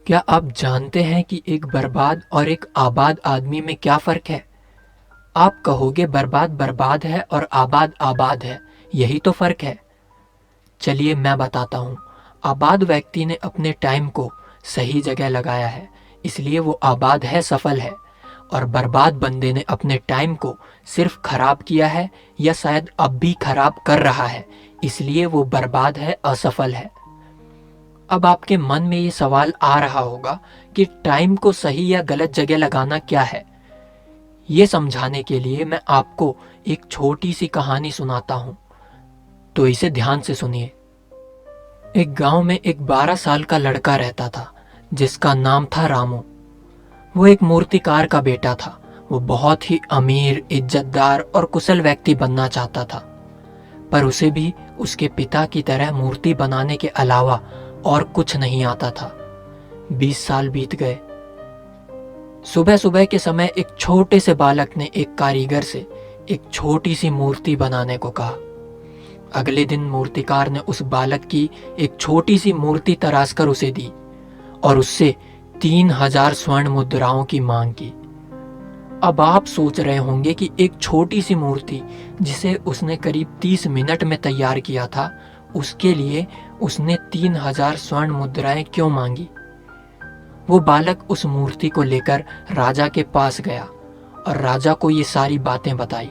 क्या आप जानते हैं कि एक बर्बाद और एक आबाद आदमी में क्या फर्क है? आप कहोगे बर्बाद बर्बाद है और आबाद आबाद है, यही तो फर्क है। चलिए मैं बताता हूँ। आबाद व्यक्ति ने अपने टाइम को सही जगह लगाया है, इसलिए वो आबाद है, सफल है। और बर्बाद बंदे ने अपने टाइम को सिर्फ खराब किया है या शायद अब भी खराब कर रहा है, इसलिए वो बर्बाद है, असफल है। अब आपके मन में ये सवाल आ रहा होगा कि टाइम को सही या गलत जगह लगाना क्या है। ये समझाने के लिए मैं आपको एक छोटी सी कहानी सुनाता हूँ, तो इसे ध्यान से सुनिए। एक गांव में एक 12 साल का लड़का रहता था जिसका नाम था रामू। वो एक मूर्तिकार का बेटा था। वो बहुत ही अमीर, इज्जतदार और कुशल व्यक्ति बनना चाहता था, पर उसे भी उसके पिता की तरह मूर्ति बनाने के अलावा और कुछ नहीं आता था। 20 साल बीत गए। सुबह सुबह के समय एक छोटे से बालक ने एक कारीगर से एक छोटी सी मूर्ति बनाने को कहा। अगले दिन मूर्तिकार ने उस बालक की एक छोटी सी मूर्ति तराश कर उसे दी और उससे 3000 स्वर्ण मुद्राओं की मांग की। अब आप सोच रहे होंगे कि एक छोटी सी मूर्ति जिसे उसने करीब 30 मिनट में तैयार किया था, उसके लिए उसने 3000 स्वर्ण मुद्राएं क्यों मांगी। वो बालक उस मूर्ति को लेकर राजा के पास गया और राजा को ये सारी बातें बताई।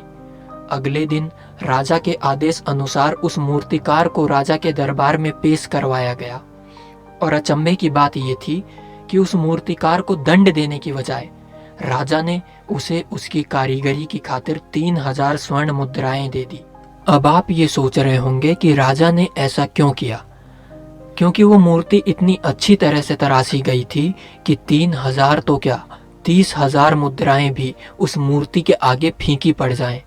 अगले दिन राजा के आदेश अनुसार उस मूर्तिकार को राजा के दरबार में पेश करवाया गया और अचंभे की बात यह थी कि उस मूर्तिकार को दंड देने की बजाय राजा ने उसे उसकी कारीगरी की खातिर 3000 स्वर्ण मुद्राएं दे दी। अब आप ये सोच रहे होंगे कि राजा ने ऐसा क्यों किया, क्योंकि वो मूर्ति इतनी अच्छी तरह से तराशी गई थी कि 3000 तो क्या 30,000 मुद्राएं भी उस मूर्ति के आगे फीकी पड़ जाएं।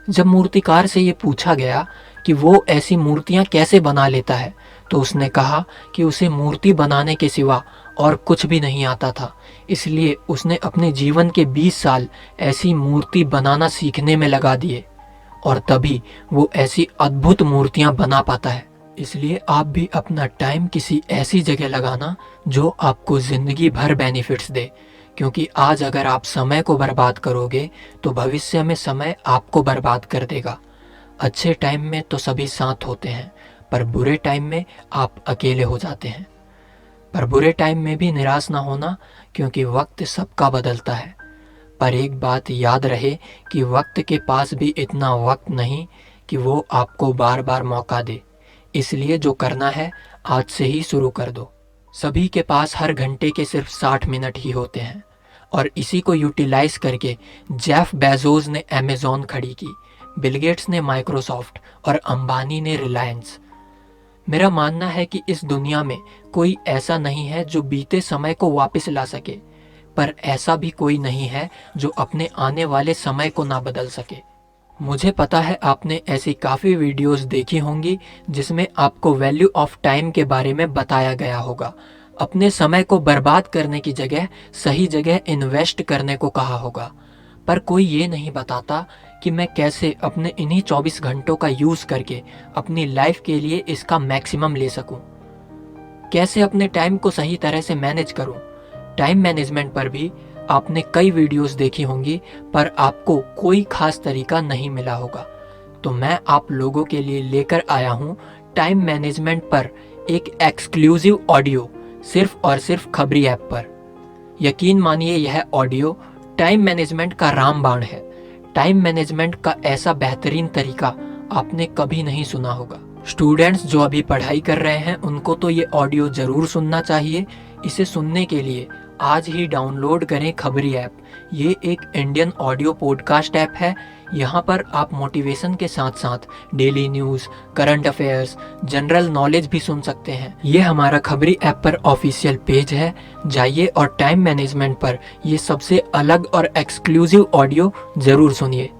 जब मूर्तिकार से ये पूछा गया कि वो ऐसी मूर्तियां कैसे बना लेता है, तो उसने कहा कि उसे मूर्ति बनाने के सिवा और कुछ भी नहीं आता था, इसलिए उसने अपने जीवन के 20 साल ऐसी मूर्ति बनाना सीखने में लगा दिए और तभी वो ऐसी अद्भुत मूर्तियां बना पाता है। इसलिए आप भी अपना टाइम किसी ऐसी जगह लगाना जो आपको जिंदगी भर बेनिफिट्स दे, क्योंकि आज अगर आप समय को बर्बाद करोगे तो भविष्य में समय आपको बर्बाद कर देगा। अच्छे टाइम में तो सभी साथ होते हैं, पर बुरे टाइम में आप अकेले हो जाते हैं। पर बुरे टाइम में भी निराश ना होना, क्योंकि वक्त सबका बदलता है। पर एक बात याद रहे कि वक्त के पास भी इतना वक्त नहीं कि वो आपको बार बार मौका दे। इसलिए जो करना है आज से ही शुरू कर दो। सभी के पास हर घंटे के सिर्फ 60 मिनट ही होते हैं और इसी को यूटिलाइज करके जेफ बेजोस ने अमेज़न खड़ी की, बिल गेट्स ने माइक्रोसॉफ्ट और अंबानी ने रिलायंस। मेरा मानना है कि इस दुनिया में कोई ऐसा नहीं है जो बीते समय को वापस ला सके, पर ऐसा भी कोई नहीं है जो अपने आने वाले समय को ना बदल सके। मुझे पता है आपने ऐसी काफ़ी वीडियोस देखी होंगी जिसमें आपको वैल्यू ऑफ टाइम के बारे में बताया गया होगा। अपने समय को बर्बाद करने की जगह सही जगह इन्वेस्ट करने को कहा होगा, पर कोई ये नहीं बताता कि मैं कैसे अपने इन्हीं 24 घंटों का यूज़ करके अपनी लाइफ के लिए इसका मैक्सिमम ले सकूं। कैसे अपने टाइम को सही तरह से मैनेज करूं। टाइम मैनेजमेंट पर भी आपने कई वीडियोस देखी होंगी, पर आपको कोई खास तरीका नहीं मिला होगा। तो मैं आप लोगों के लिए लेकर आया हूँ टाइम मैनेजमेंट पर एक एक्सक्लूसिव ऑडियो, सिर्फ और सिर्फ खबरी ऐप पर। यकीन मानिए यह ऑडियो टाइम मैनेजमेंट का रामबाण है। टाइम मैनेजमेंट का ऐसा बेहतरीन तरीका आपने कभी नहीं सुना होगा। स्टूडेंट्स जो अभी पढ़ाई कर रहे हैं उनको तो ये ऑडियो जरूर सुनना चाहिए। इसे सुनने के लिए आज ही डाउनलोड करें खबरी ऐप। ये एक इंडियन ऑडियो पॉडकास्ट ऐप है। यहाँ पर आप मोटिवेशन के साथ साथ daily news, current affairs, general knowledge भी सुन सकते हैं। ये हमारा खबरी ऐप पर ऑफिशियल पेज है, जाइए और टाइम मैनेजमेंट पर ये सबसे अलग और एक्सक्लूसिव ऑडियो ज़रूर सुनिए।